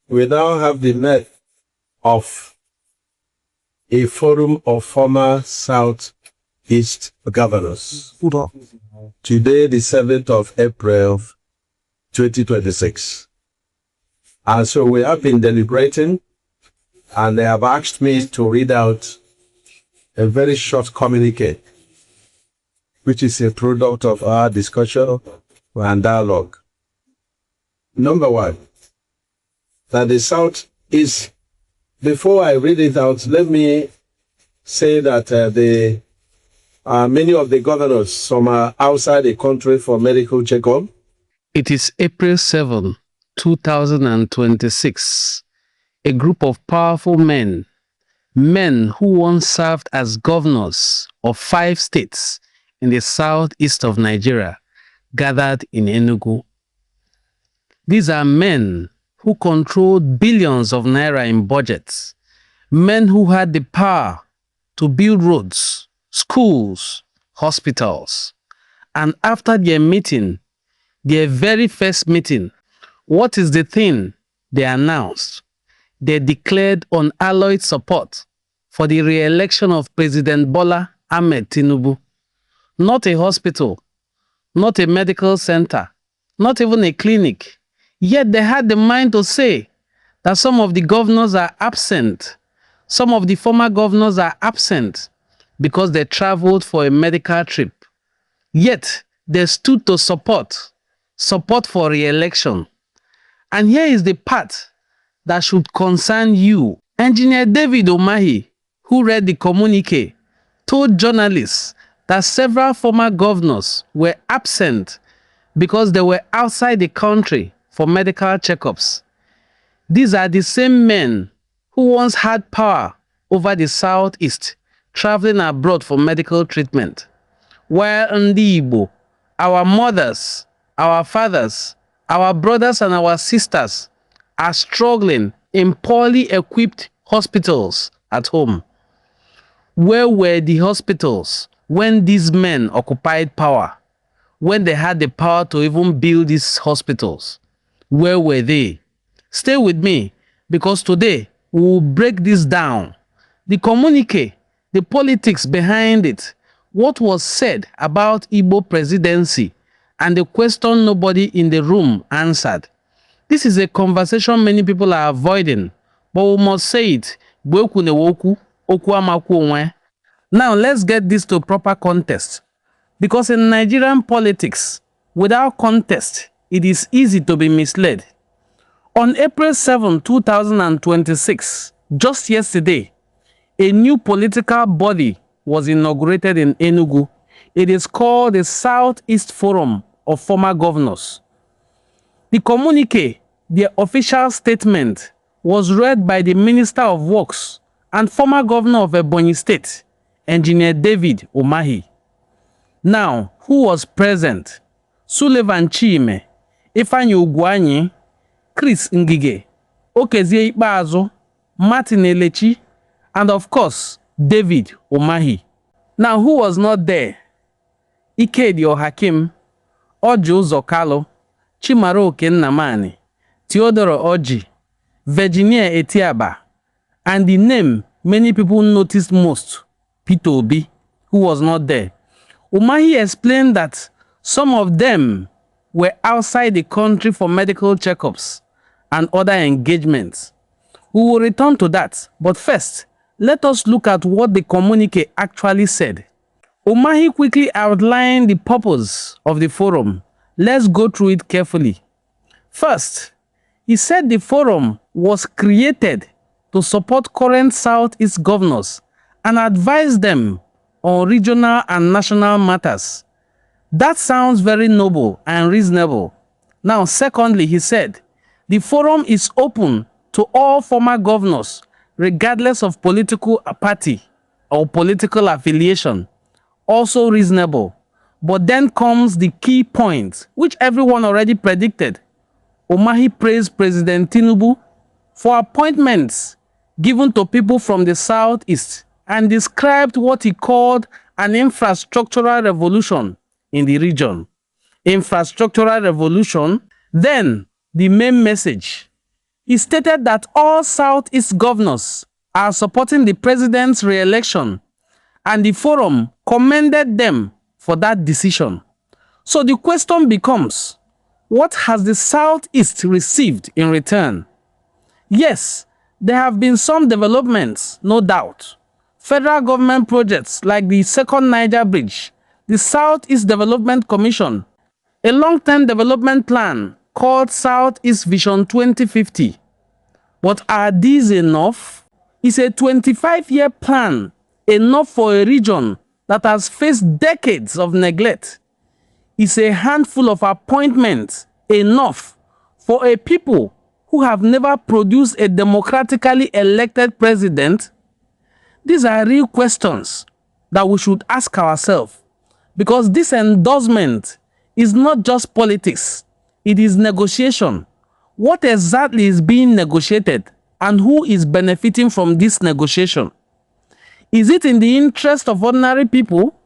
we now have the myth of a forum of former Southeast governors. Today, the 7th of April, 2026. And so we have been deliberating, and they have asked me to read out a very short communique, which is a product of our discussion and dialogue. Number one, that the South is, before I read it out, let me say that many of the governors, some are outside the country for medical checkup. It is April 7, 2026. A group of powerful men who once served as governors of 5 states in the southeast of Nigeria, gathered in Enugu. These are men who controlled billions of naira in budgets, men who had the power to build roads, schools, hospitals. And after their meeting, their very first meeting, what is the thing they announced? They declared unalloyed support for the re-election of President Bola Ahmed Tinubu. Not a hospital, not a medical center, not even a clinic. Yet they had the mind to say that some of the governors are absent. Some of the former governors are absent because they traveled for a medical trip. Yet they stood to support for re-election. And here is the part that should concern you. Engineer David Umahi, who read the communique, told journalists that several former governors were absent because they were outside the country for medical checkups. These are the same men who once had power over the southeast, traveling abroad for medical treatment. While Ndi Igbo, our mothers, our fathers, our brothers and our sisters are struggling in poorly equipped hospitals at home. Where were the hospitals when these men occupied power? When they had the power to even build these hospitals? Where were they? Stay with me, because today we will break this down. The communique, the politics behind it, what was said about Igbo presidency, and the question nobody in the room answered. This is a conversation many people are avoiding, but we must say it. Now let's get this to proper context. Because in Nigerian politics, without context, it is easy to be misled. On April 7, 2026, just yesterday, a new political body was inaugurated in Enugu. It is called the Southeast Forum of Former Governors. The communique, the official statement, was read by the Minister of Works and former governor of Ebonyi State, Engineer David Umahi. Now, who was present? Sullivan Chime, Ifeanyi Ugwuanyi, Chris Ngige, Okezie Ikpeazu, Martin Elechi, and of course, David Umahi. Now, who was not there? Ikedi Hakim, Oji Uzokalo, Chimaroke Nnamani, Theodore Oji, Virginia Etiaba, and the name many people noticed most, Peter Obi, who was not there. Umahi explained that some of them were outside the country for medical checkups and other engagements. We will return to that, but first, let us look at what the communique actually said. Umahi quickly outlined the purpose of the forum. Let's go through it carefully. First, he said the forum was created to support current Southeast governors and advise them on regional and national matters. That sounds very noble and reasonable. Now, secondly, he said, the forum is open to all former governors, regardless of political party or political affiliation. Also reasonable. But then comes the key point, which everyone already predicted. Umahi praised President Tinubu for appointments given to people from the Southeast and described what he called an infrastructural revolution in the region. Infrastructural revolution, then the main message. He stated that all Southeast governors are supporting the president's re-election, and the forum commended them for that decision. So the question becomes, what has the Southeast received in return? Yes, there have been some developments, no doubt. Federal government projects like the Second Niger Bridge, the Southeast Development Commission, a long-term development plan called Southeast Vision 2050. But are these enough? Is a 25-year plan enough for a region that has faced decades of neglect? Is a handful of appointments enough for a people who have never produced a democratically elected president? These are real questions that we should ask ourselves, because this endorsement is not just politics, it is negotiation. What exactly is being negotiated, and who is benefiting from this negotiation? Is it in the interest of ordinary people,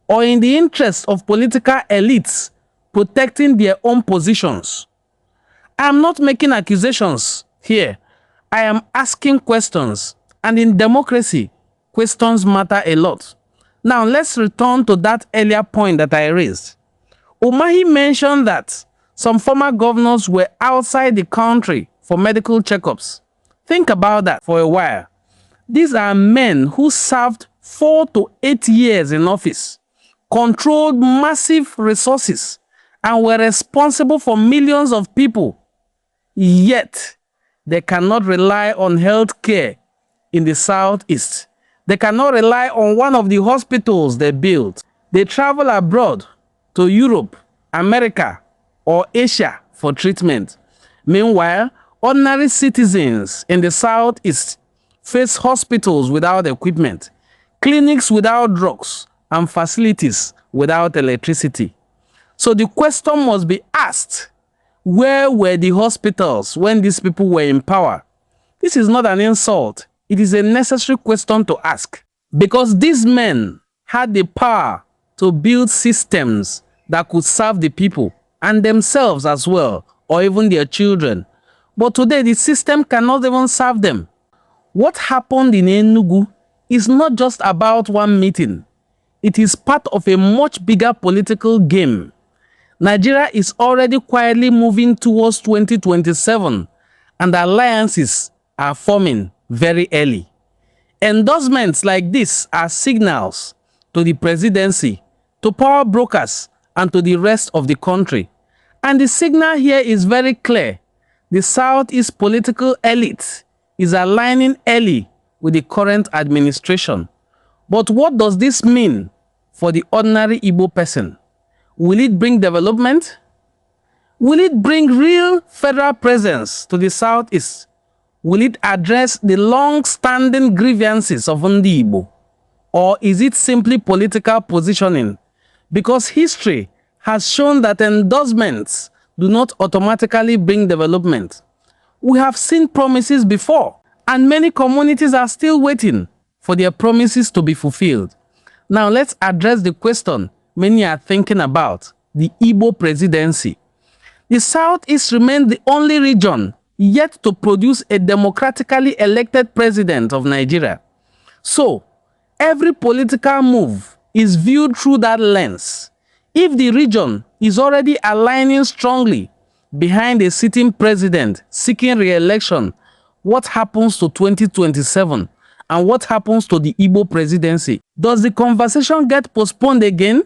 or in the interest of political elites protecting their own positions? I am not making accusations here. I am asking questions, and in democracy, questions matter a lot. Now let's return to that earlier point that I raised. Umahi mentioned that some former governors were outside the country for medical checkups. Think about that for a while. These are men who served 4 to 8 years in office, controlled massive resources, and were responsible for millions of people. Yet, they cannot rely on health care in the Southeast. They cannot rely on one of the hospitals they built. They travel abroad to Europe, America, or Asia for treatment. Meanwhile, ordinary citizens in the Southeast face hospitals without equipment, clinics without drugs, and facilities without electricity. So the question must be asked, where were the hospitals when these people were in power? This is not an insult. It is a necessary question to ask, because these men had the power to build systems that could serve the people and themselves as well, or even their children. But today, the system cannot even serve them. What happened in Enugu is not just about one meeting. It is part of a much bigger political game. Nigeria is already quietly moving towards 2027, and alliances are forming very early. Endorsements like this are signals to the presidency, to power brokers, and to the rest of the country. And the signal here is very clear. The Southeast political elite is aligning early with the current administration. But what does this mean for the ordinary Igbo person? Will it bring development? Will it bring real federal presence to the Southeast? Will it address the long-standing grievances of Ndi Igbo? Or is it simply political positioning? Because history has shown that endorsements do not automatically bring development. We have seen promises before, and many communities are still waiting for their promises to be fulfilled. Now let's address the question many are thinking about, the Igbo presidency. The Southeast remains the only region yet to produce a democratically elected president of Nigeria. So, every political move is viewed through that lens. If the region is already aligning strongly behind a sitting president seeking re-election, what happens to 2027? And what happens to the Igbo presidency? Does the conversation get postponed again,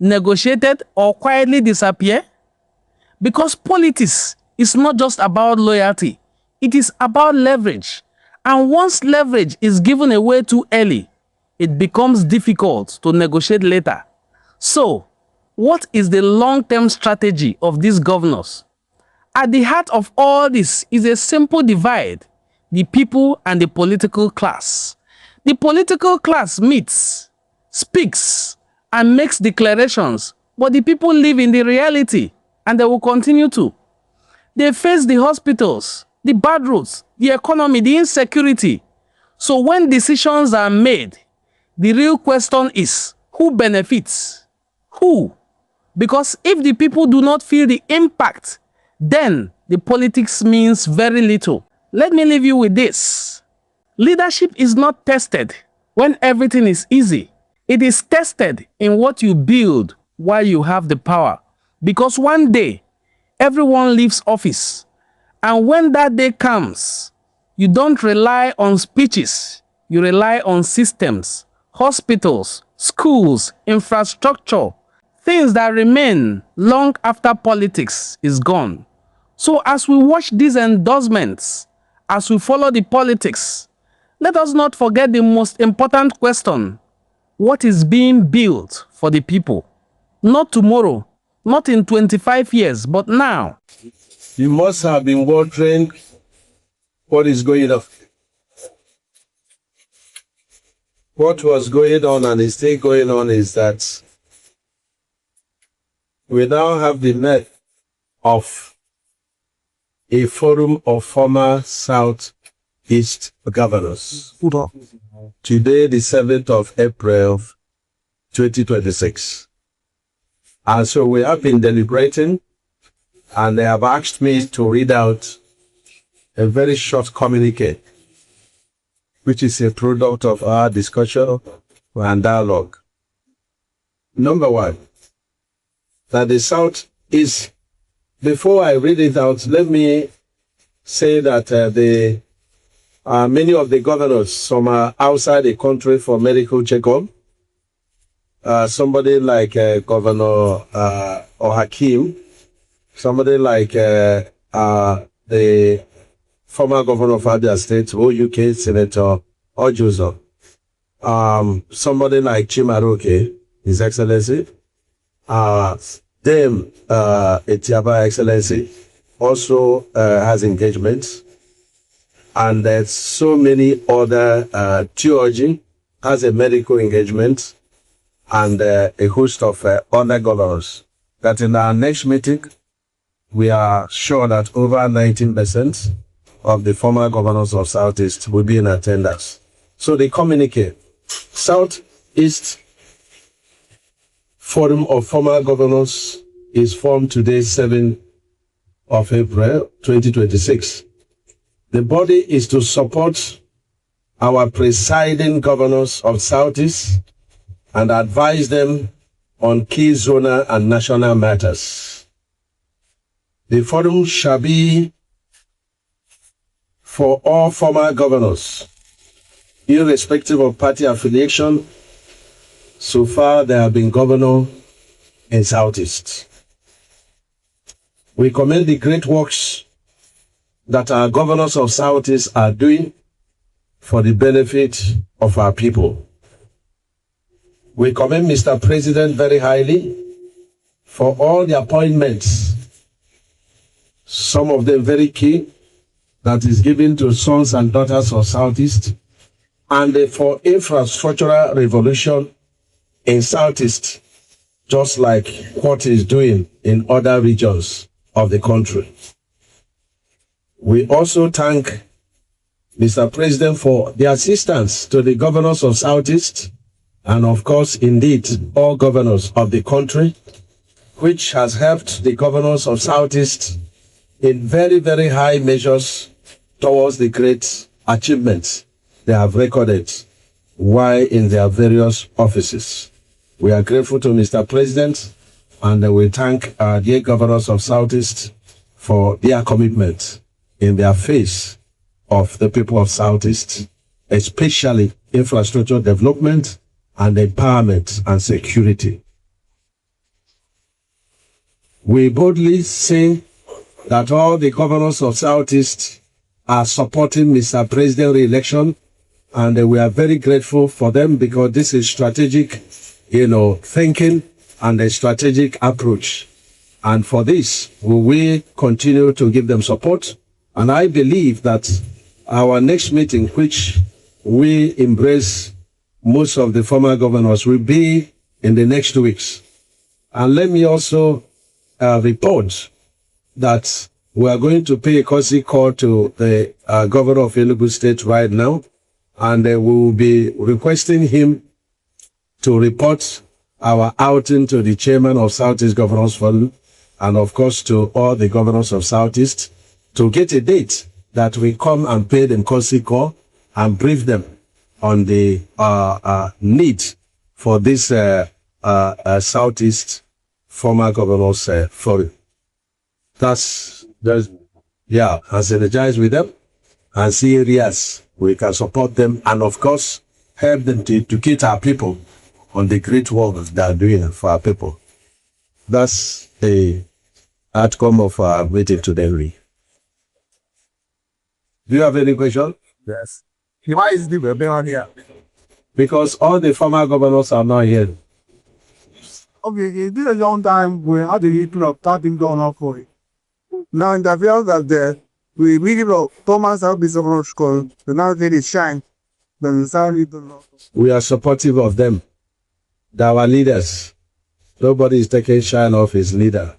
negotiated, or quietly disappear? Because politics is not just about loyalty, it is about leverage. And once leverage is given away too early, it becomes difficult to negotiate later. So, what is the long-term strategy of these governors? At the heart of all this is a simple divide: the people and the political class. The political class meets, speaks, and makes declarations, but the people live in the reality, and they will continue to. They face the hospitals, the bad roads, the economy, the insecurity. So when decisions are made, the real question is, who benefits? Who? Because if the people do not feel the impact, then the politics means very little. Let me leave you with this. Leadership is not tested when everything is easy. It is tested in what you build while you have the power. Because one day, everyone leaves office. And when that day comes, you don't rely on speeches. You rely on systems, hospitals, schools, infrastructure, things that remain long after politics is gone. So as we watch these endorsements, as we follow the politics, let us not forget the most important question. What is being built for the people? Not tomorrow, not in 25 years, but now. You must have been wondering what is going on. What was going on and is still going on is that we now have the net of a forum of former Southeast governors. Today, the 7th of April, 2026. And so we have been deliberating, and they have asked me to read out a very short communique, which is a product of our discussion and dialogue. Number one, that the South is, before I read it out, let me say that many of the governors, some are outside the country for medical checkup. Somebody like Governor Hakim, somebody like the former governor of Abia State, OUK Senator Ojuzo, somebody like Chimaroke, His Excellency, Dame Etiaba Excellency also has engagements, and there's so many other theology has a medical engagement, and a host of other governors. That in our next meeting, we are sure that over 19% of the former governors of Southeast will be in attendance. So they communicate. Southeast Forum of Former Governors is formed today, 7th of April, 2026. The body is to support our presiding governors of Southeast and advise them on key zonal and national matters. The forum shall be for all former governors, irrespective of party affiliation. So far, they have been governor in Southeast. We commend the great works that our governors of Southeast are doing for the benefit of our people. We commend Mr. President very highly for all the appointments, some of them very key, that is given to sons and daughters of Southeast, and for infrastructural revolution in Southeast, just like what he's doing in other regions of the country. We also thank Mr. President for the assistance to the governors of Southeast, and of course, indeed, all governors of the country, which has helped the governors of Southeast in very, very high measures towards the great achievements they have recorded while in their various offices. We are grateful to Mr. President, and we thank our dear governors of Southeast for their commitment in their face of the people of Southeast, especially infrastructure development and empowerment and security. We boldly say that all the governors of Southeast are supporting Mr. President re-election, and we are very grateful for them because this is strategic, thinking and a strategic approach. And for this, we will continue to give them support. And I believe that our next meeting, which we embrace most of the former governors, will be in the next 2 weeks. And let me also report that we are going to pay a courtesy call to the governor of Enugu State right now, and we will be requesting him to report our outing to the chairman of Southeast Governors Forum, and of course to all the governors of Southeast to get a date that we come and pay them courtesy call and brief them on the need for this Southeast former governors forum. That's yeah, and synergize with them and see areas we can support them, and of course help them to educate our people on the great work they are doing for our people. That's the outcome of our meeting today. Do you have any question? Yes. Why is the webinar here? Because all the former governors are not here. Okay, this is a long time we had the people of starting going up for it. Now in the field that we really love Thomas have this of school, so now they shine. Then We are supportive of them. They are our leaders. Nobody is taking shine off his leader.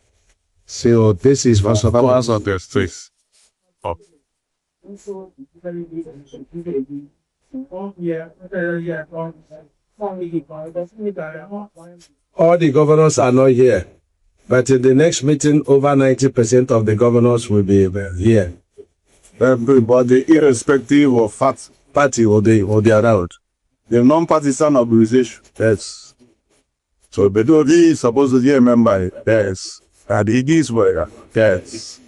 So this is for support of their streets. Oh. All the governors are not here, but in the next meeting, over 90% of the governors will be here. Everybody, irrespective of party or the around. The non-partisan organization. Yes. So, but is supposed to be a member. Yes. And it is where. Yes.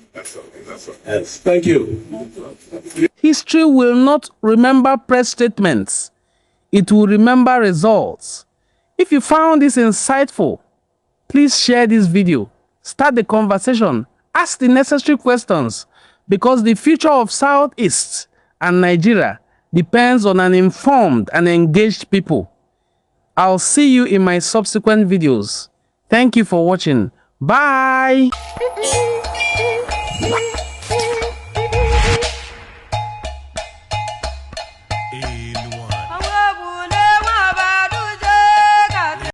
Yes. Thank you. History will not remember press statements. It will remember results. If you found this insightful, please share this video. Start the conversation. Ask the necessary questions, because the future of Southeast and Nigeria depends on an informed and engaged people. I'll see you in my subsequent videos. Thank you for watching. Bye! Hey.